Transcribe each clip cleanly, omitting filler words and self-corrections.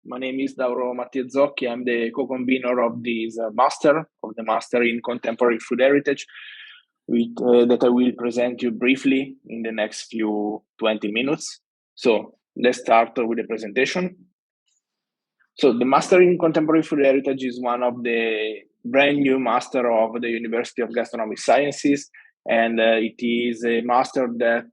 My name is Dauro Mattiazzocchi. I'm the co-convener of this master in Contemporary Food Heritage, that I will present you briefly in the next few 20 minutes. So let's start with the presentation. So the Master in Contemporary Food Heritage is one of the brand new master of the University of Gastronomic Sciences, and it is a master that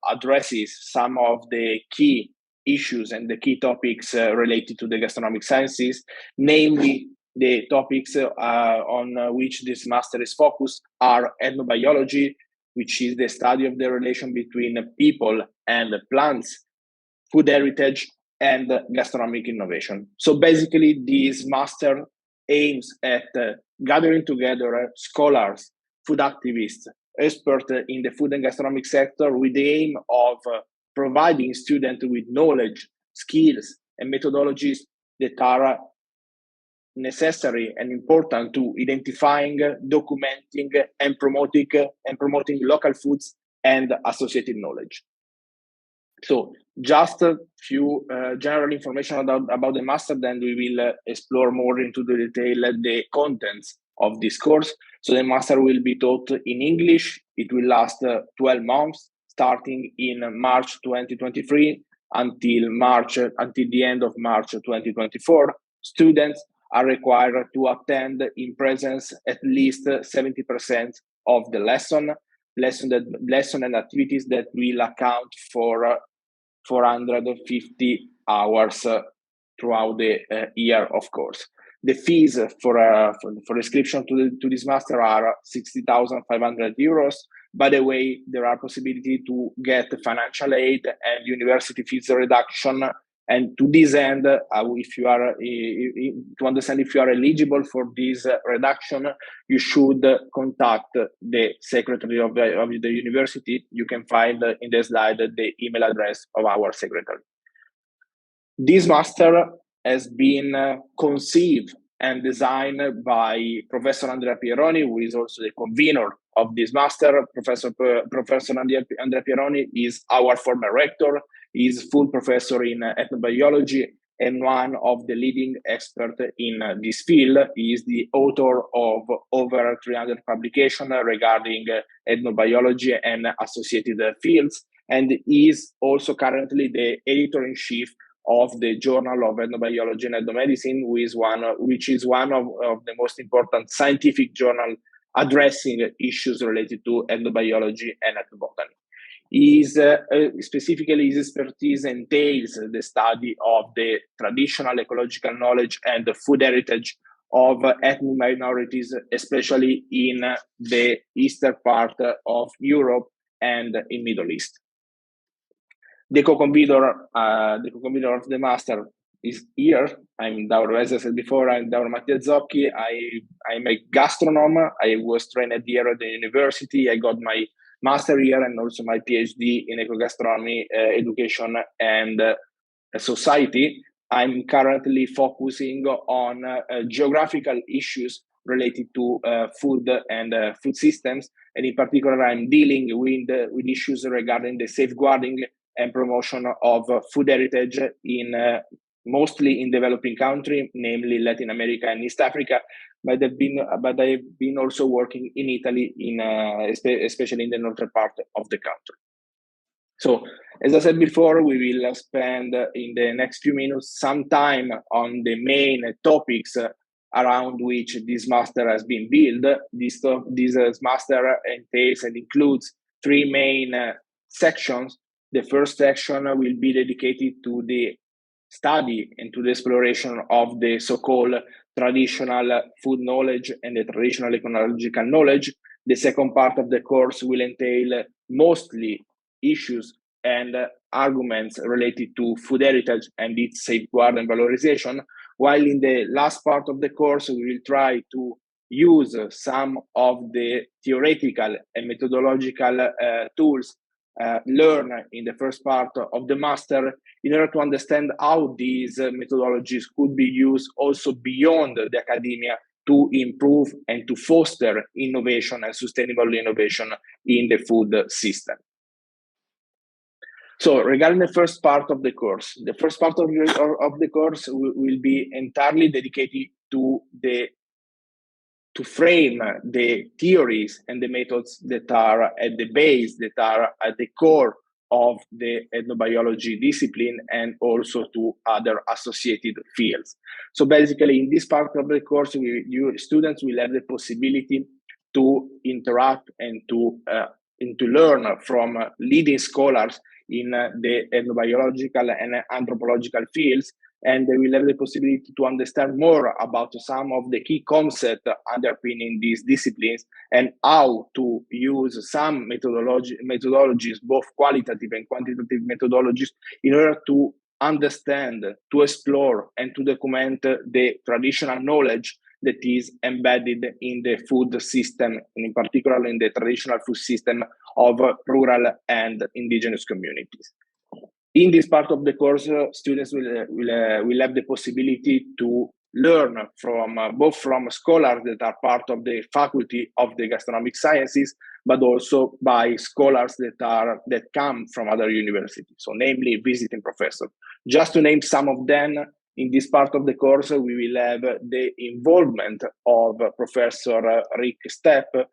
addresses some of the key issues and the key topics related to the gastronomic sciences, namely the topics on which this master is focused are ethnobiology, which is the study of the relation between people and plants, food heritage, and gastronomic innovation. So basically, this master aims at gathering together scholars, food activists, experts in the food and gastronomic sector with the aim of providing students with knowledge, skills, and methodologies that are necessary and important to identifying, documenting, and promoting local foods and associated knowledge. So just a few general information about the master, then we will explore more into the detail the contents of this course. So the master will be taught in English. It will last 12 months, starting in March 2023 until the end of March 2024. Students are required to attend in presence at least 70% of the lesson and activities that will account for 450 hours throughout the year, of course. The fees for inscription to this master are 60,500 euros. By the way, there are possibility to get financial aid and university fees reduction. And to this end, if you are to understand if you are eligible for this reduction, you should contact the secretary of the university. You can find in the slide the email address of our secretary. This master has been conceived and designed by Professor Andrea Pieroni, who is also the convener of this master. Professor Andrea Pieroni is our former rector. He is full professor in ethnobiology and one of the leading experts in this field. He is the author of over 300 publications regarding ethnobiology and associated fields, and he is also currently the editor-in-chief of the Journal of Ethnobiology and Ethnomedicine, which is one of the most important scientific journals addressing issues related to ethnobiology and ethnobotany. Specifically, his expertise entails the study of the traditional ecological knowledge and the food heritage of ethnic minorities, especially in the eastern part of Europe and in Middle East. The co-convener of the master is here. I'm Dauro, as I said before, I'm Dauro Mattiazzocchi. I'm a gastronom. I was trained here at the university. I got my master here and also my PhD in ecogastronomy, education, and society. I'm currently focusing on geographical issues related to food and food systems. And in particular, I'm dealing with issues regarding the safeguarding and promotion of food heritage mostly in developing countries, namely Latin America and East Africa. But I've been also working in Italy, especially in the northern part of the country. So, as I said before, we will spend in the next few minutes some time on the main topics around which this master has been built. This master entails and includes three main sections. The first section will be dedicated to the study and to the exploration of the so-called traditional food knowledge and the traditional ecological knowledge. The second part of the course will entail mostly issues and arguments related to food heritage and its safeguard and valorization, while in the last part of the course, we will try to use some of the theoretical and methodological tools learned in the first part of the master in order to understand how these methodologies could be used also beyond the academia to improve and to foster innovation and sustainable innovation in the food system. So regarding the first part of the course, the first part of the course will be entirely dedicated to frame the theories and the methods that are at the base, that are at the core of the ethnobiology discipline, and also to other associated fields. So basically, in this part of the course, students will have the possibility to interact and to learn from leading scholars in the ethnobiological and anthropological fields, and they will have the possibility to understand more about some of the key concepts underpinning these disciplines and how to use some methodologies, both qualitative and quantitative methodologies, in order to understand, to explore, and to document the traditional knowledge that is embedded in the food system, and in particular in the traditional food system of rural and indigenous communities. In this part of the course, students will have the possibility to learn from both from scholars that are part of the faculty of the gastronomic sciences, but also by scholars that come from other universities, so namely visiting professors. Just to name some of them, in this part of the course, we will have the involvement of Professor Rick Stepp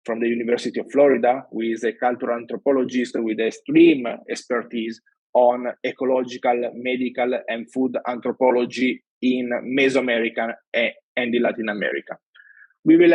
from the University of Florida, who is a cultural anthropologist with extreme expertise on ecological, medical, and food anthropology in Mesoamerica and in Latin America. We will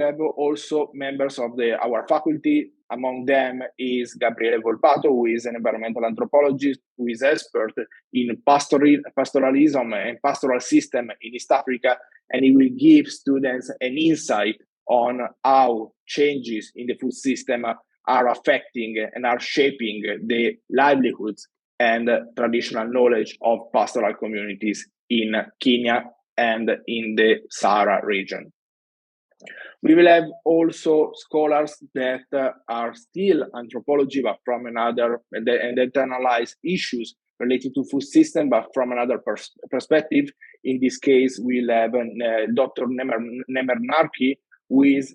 have also members of our faculty. Among them is Gabriele Volpato, who is an environmental anthropologist, who is expert in pastoralism and pastoral system in East Africa, and he will give students an insight on how changes in the food system are affecting and are shaping the livelihoods and traditional knowledge of pastoral communities in Kenya and in the Sahara region. We will have also scholars that are still anthropology, but from another, and that analyze issues related to food system, but from another perspective. In this case, we'll have Dr. Nemer Narki, who is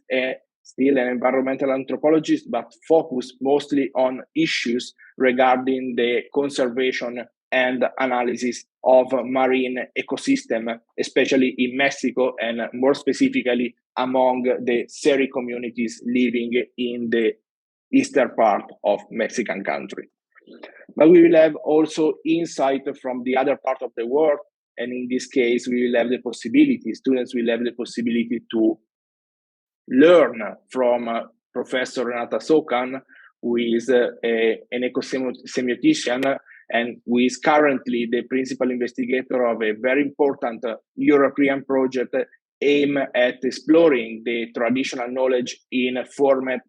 still an environmental anthropologist, but focused mostly on issues regarding the conservation and analysis of marine ecosystem, especially in Mexico, and more specifically among the Seri communities living in the eastern part of Mexican country. But we will have also insight from the other part of the world, and in this case, we will have the possibility, students will have the possibility to learn from Professor Renata Sokan, who is an ecosemiotician and who is currently the principal investigator of a very important European project aimed at exploring the traditional knowledge in former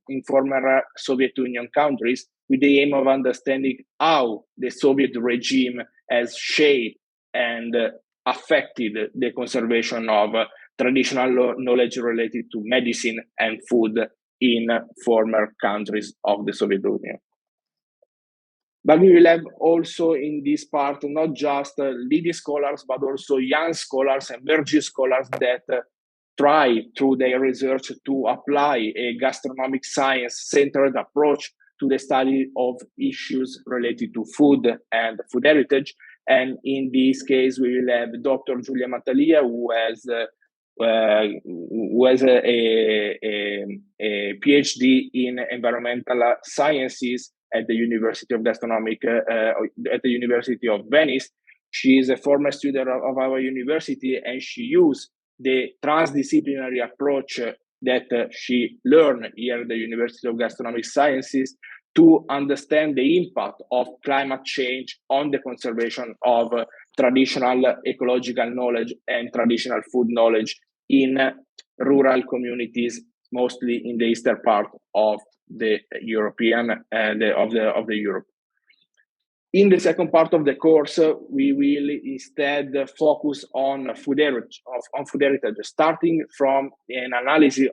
Soviet Union countries, with the aim of understanding how the Soviet regime has shaped and affected the conservation of traditional knowledge related to medicine and food in former countries of the Soviet Union. But we will have also in this part not just leading scholars, but also young scholars, emerging scholars that try through their research to apply a gastronomic science-centered approach to the study of issues related to food and food heritage. And in this case, we will have Dr. Giulia Mattalia, who has a PhD in environmental sciences at the University of Gastronomic at the University of Venice. She is a former student of our university, and she used the transdisciplinary approach that she learned here at the University of Gastronomic Sciences to understand the impact of climate change on the conservation of traditional ecological knowledge and traditional food knowledge in rural communities, mostly in the eastern part of the European of the Europe. In the second part of the course, we will instead focus on food heritage, starting from an analysis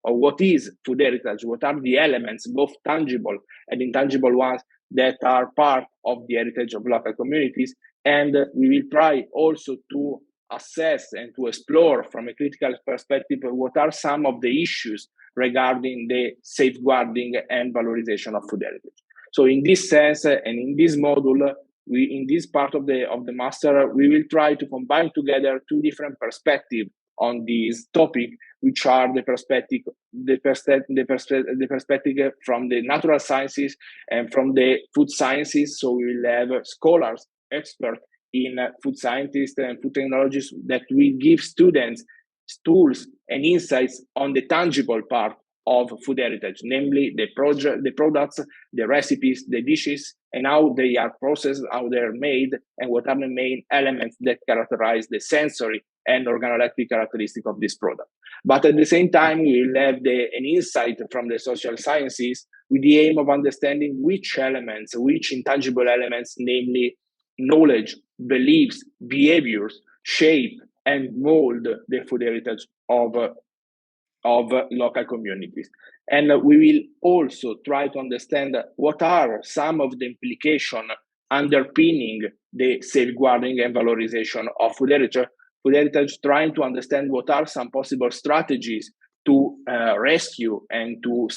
of what is food heritage, what are the elements, both tangible and intangible ones, that are part of the heritage of local communities. And we will try also to assess and to explore from a critical perspective what are some of the issues regarding the safeguarding and valorization of food heritage. So in this sense, and in this module, in this part of the master, we will try to combine together two different perspectives on this topic, which are the perspective from the natural sciences and from the food sciences. So we will have scholars, experts in food scientists and food technologies that will give students tools and insights on the tangible part of food heritage, namely the products, the recipes, the dishes, and how they are processed, how they're made, and what are the main elements that characterize the sensory and organoleptic characteristic of this product. But at the same time, we will have an insight from the social sciences with the aim of understanding which elements, which intangible elements, namely knowledge, beliefs, behaviors, shape, and mold the food heritage of local communities. And we will also try to understand what are some of the implications underpinning the safeguarding and valorization of food heritage, trying to understand what are some possible strategies to rescue and to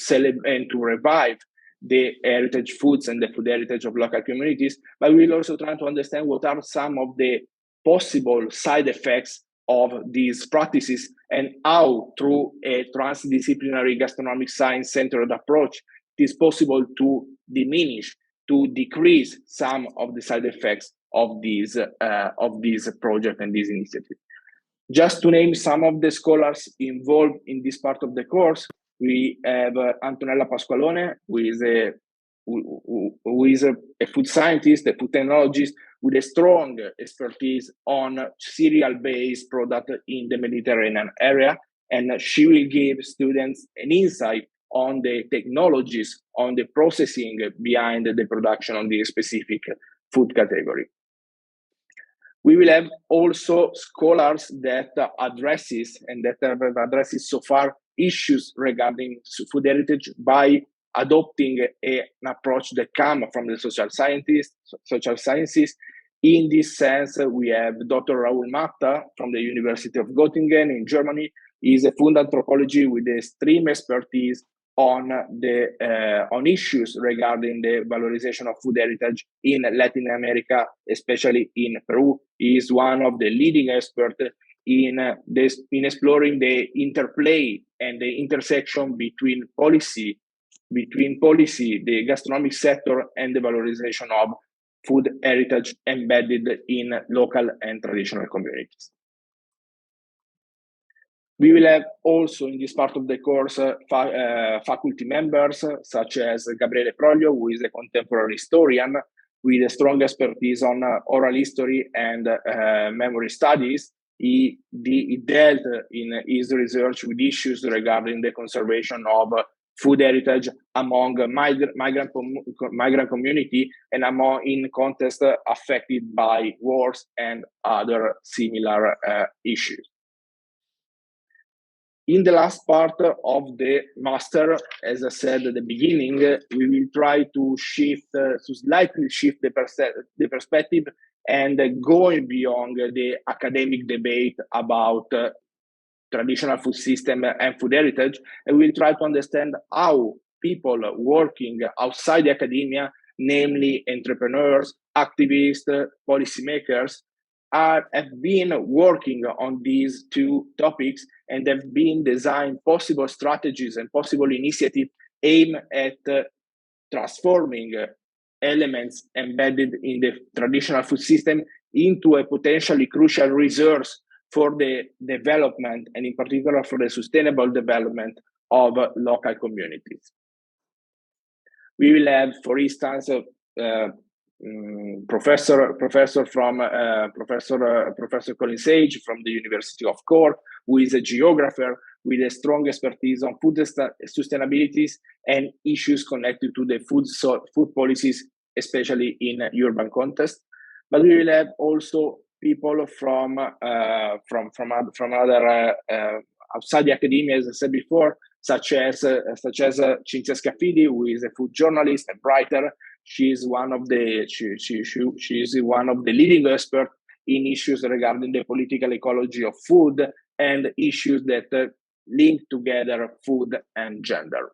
revive the heritage foods and the food heritage of local communities. But we will also try to understand what are some of the possible side effects of these practices and how, through a transdisciplinary gastronomic science-centered approach, it is possible to diminish, to decrease some of the side effects of these project and these initiatives. Just to name some of the scholars involved in this part of the course, we have Antonella Pasqualone, who is a food scientist, a food technologist with a strong expertise on cereal-based product in the Mediterranean area. And she will give students an insight on the technologies, on the processing behind the production of the specific food category. We will have also scholars that addresses and that have addresses so far issues regarding food heritage by adopting an approach that comes from the social sciences. In this sense, we have Dr. Raoul Matta from the University of Göttingen in Germany. He is a food anthropologist with extreme expertise on issues regarding the valorization of food heritage in Latin America, especially in Peru. He is one of the leading experts in exploring the interplay and the intersection between policy, the gastronomic sector, and the valorization of food heritage embedded in local and traditional communities. We will have also in this part of the course faculty members such as Gabriele Proglio, who is a contemporary historian with a strong expertise on oral history and memory studies. He dealt in his research with issues regarding the conservation of food heritage among migrant community and in contexts affected by wars and other similar issues. In the last part of the master, as I said at the beginning, we will try to slightly shift the perspective and going beyond the academic debate about traditional food system and food heritage, and we'll try to understand how people working outside the academia, namely entrepreneurs, activists, policymakers, have been working on these two topics and have been designed possible strategies and possible initiatives aimed at transforming elements embedded in the traditional food system into a potentially crucial resource for the development and in particular for the sustainable development of local communities. We will have, for instance, Professor Colin Sage from the University of Cork, who is a geographer with a strong expertise on food sustainabilities and issues connected to the food policies, especially in urban context. But we will have also people from other outside the academia, as I said before, such as Cinzia Scaffidi, who is a food journalist and writer. She is one of the leading experts in issues regarding the political ecology of food and issues that link together food and gender.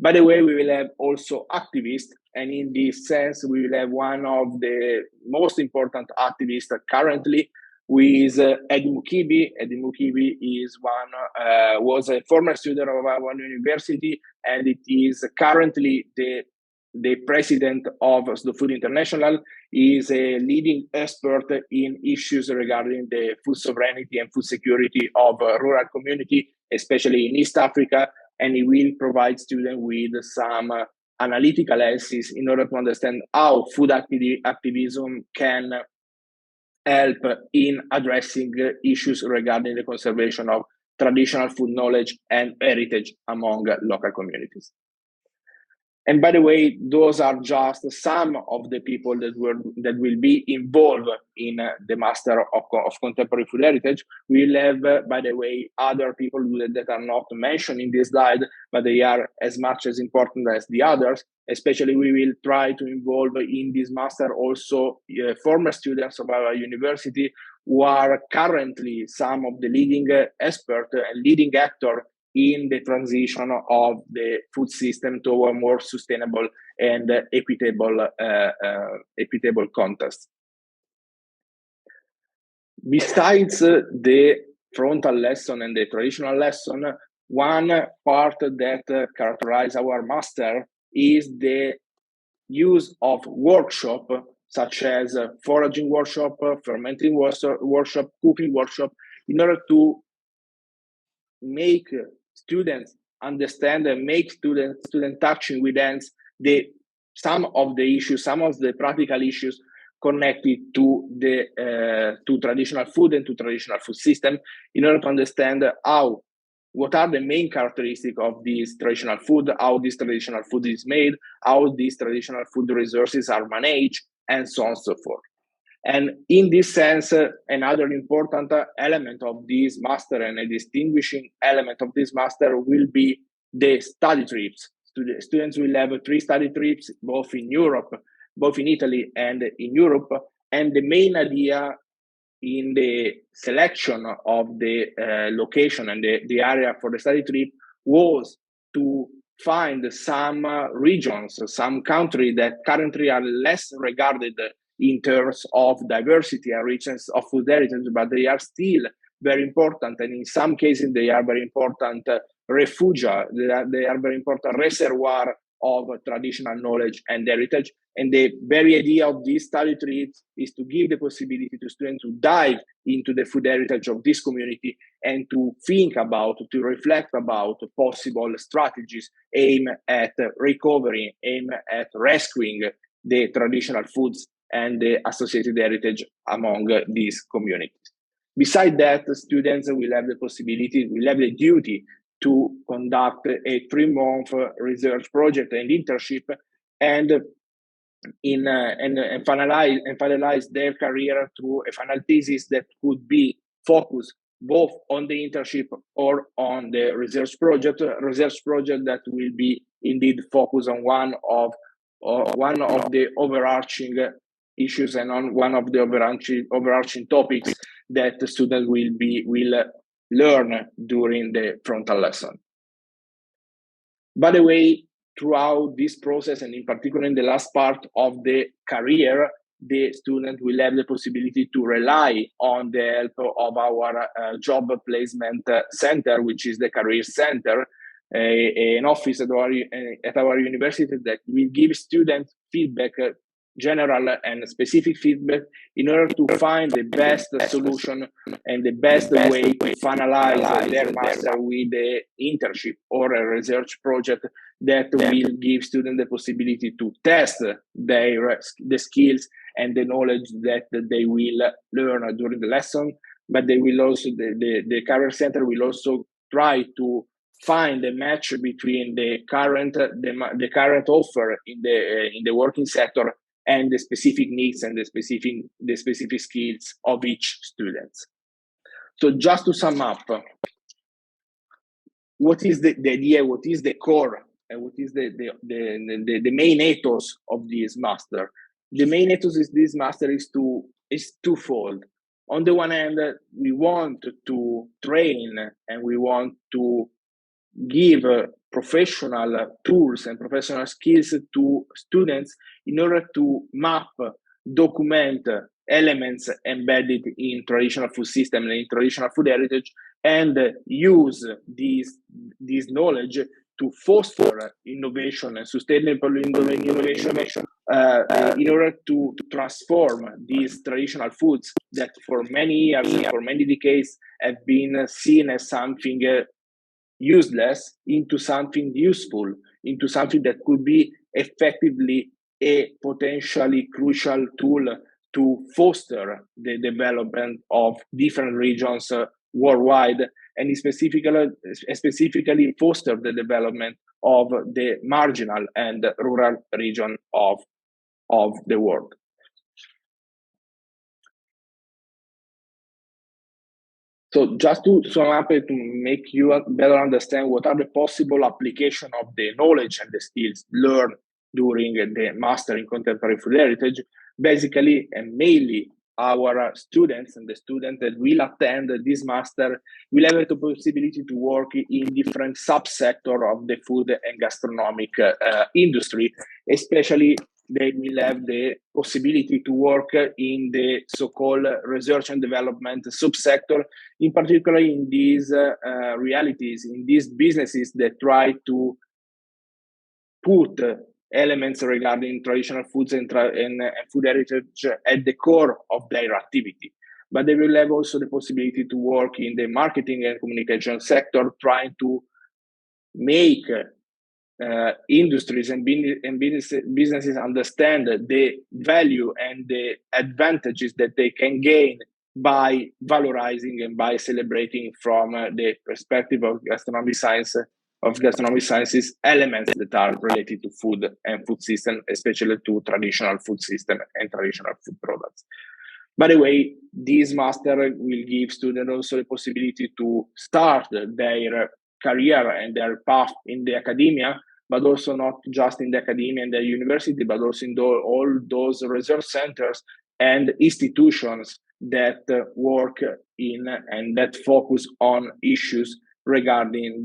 By the way, we will have also activists, and in this sense, we will have one of the most important activists currently, who is Eddie Mukibi. Eddie Mukibi was a former student of our university, and it is currently the president of Slow Food International. He is a leading expert in issues regarding the food sovereignty and food security of rural community, especially in East Africa, and he will provide students with some analytical analysis in order to understand how food activism can help in addressing issues regarding the conservation of traditional food knowledge and heritage among local communities. And by the way, those are just some of the people that will be involved in the Master of Contemporary Food Heritage. We'll have, by the way, other people that are not mentioned in this slide, but they are as much as important as the others. Especially, we will try to involve in this master also former students of our university who are currently some of the leading experts and leading actors in the transition of the food system to a more sustainable and equitable context. Besides the frontal lesson and the traditional lesson, one part that characterizes our master is the use of workshop, such as foraging workshop, fermenting workshop, cooking workshop, in order to make students understand and make student touching with hands some of the practical issues connected to the to traditional food and to traditional food system, in order to understand what are the main characteristics of this traditional food, how this traditional food is made, how these traditional food resources are managed, and so on and so forth. And in this sense, another important element of this master and a distinguishing element of this master will be the study trips. Students will have 3 study trips, both in Italy and in Europe. And the main idea in the selection of the location and the area for the study trip was to find some regions, some countries that currently are less regarded in terms of diversity and richness of food heritage, but they are still very important, and in some cases they are very important refugia, they are very important reservoir of traditional knowledge and heritage. And the very idea of these study trips is to give the possibility to students to dive into the food heritage of this community and to think about, to reflect about possible strategies aimed at recovery, aimed at rescuing the traditional foods and the associated heritage among these communities. Besides that, students will have the duty to conduct a 3-month research project and internship, and finalize their career through a final thesis that could be focused both on the internship or on the research project that will be indeed focused on one of the overarching issues and on one of the overarching topics that the student will learn during the frontal lesson. By the way, throughout this process, and in particular in the last part of the career, the student will have the possibility to rely on the help of our job placement center, which is the Career Center, an office at our university that will give students feedback, general and specific feedback, in order to find the best solution and the best way to finalize their master with the internship or a research project that will give students the possibility to test the skills and the knowledge that they will learn during the lesson. But they will also, the Career Center will also try to find a match between the current offer in the working sector and the specific needs and the specific skills of each student. So just to sum up, what is the idea, what is the core, and what is the main ethos of this master? The main ethos of this master is twofold. On the one hand, we want to train and we want to give professional tools and professional skills to students in order to map, document elements embedded in traditional food system and in traditional food heritage, and use this knowledge to foster innovation and sustainable innovation in order to transform these traditional foods that for many years, for many decades, have been seen as something useless into something useful, into something that could be effectively a potentially crucial tool to foster the development of different regions worldwide, and specifically foster the development of the marginal and rural region of the world. So just to sum up to make you better understand what are the possible application of the knowledge and the skills learned during the master in contemporary food heritage, basically and mainly our students and the students that will attend this master will have the possibility to work in different subsectors of the food and gastronomic industry, especially they will have the possibility to work in the so-called research and development subsector, in particular in these realities, in these businesses that try to put elements regarding traditional foods and food heritage at the core of their activity. But they will have also the possibility to work in the marketing and communication sector, trying to make industries and businesses understand the value and the advantages that they can gain by valorizing and by celebrating from the perspective of gastronomic sciences elements that are related to food and food system, especially to traditional food system and traditional food products. By the way, this master will give students also the possibility to start their career and their path in the academia, but also not just in the academia and the university, but also in all those research centers and institutions that work in and that focus on issues regarding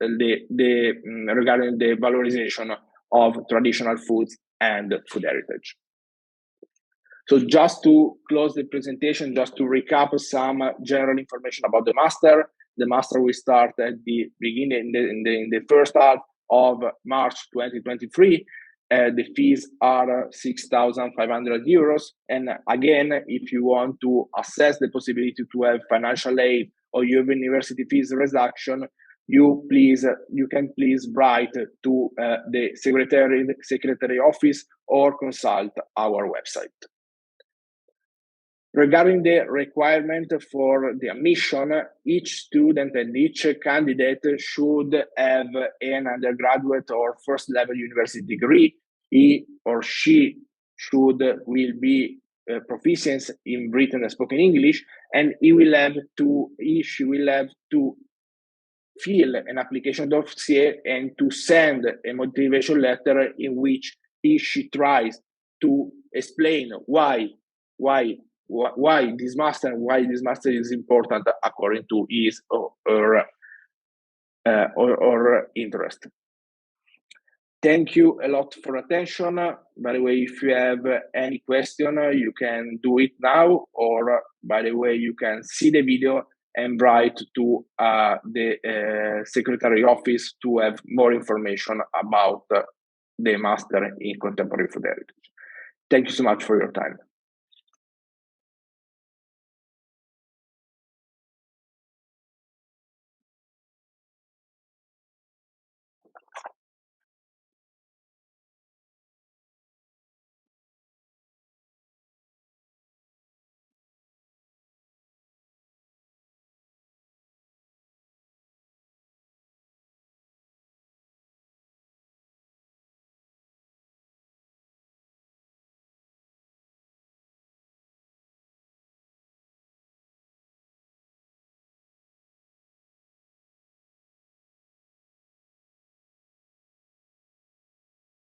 regarding the valorization of traditional foods and food heritage. So just to close the presentation, just to recap some general information about the master. The master will start at the beginning, in the first half of March 2023. The fees are 6,500 euros. And again, if you want to assess the possibility to have financial aid or your university fees reduction, you can please write to the secretary office or consult our website. Regarding the requirement for the admission, each student and each candidate should have an undergraduate or first level university degree. He or she will be proficient in written and spoken English, and she will have to fill an application dossier and to send a motivation letter in which she tries to explain why this master is important according to his or her interest. Thank you a lot for attention. By the way, if you have any question, you can do it now, or by the way, you can see the video and write to the secretary office to have more information about the master in contemporary food heritage. Thank you so much for your time.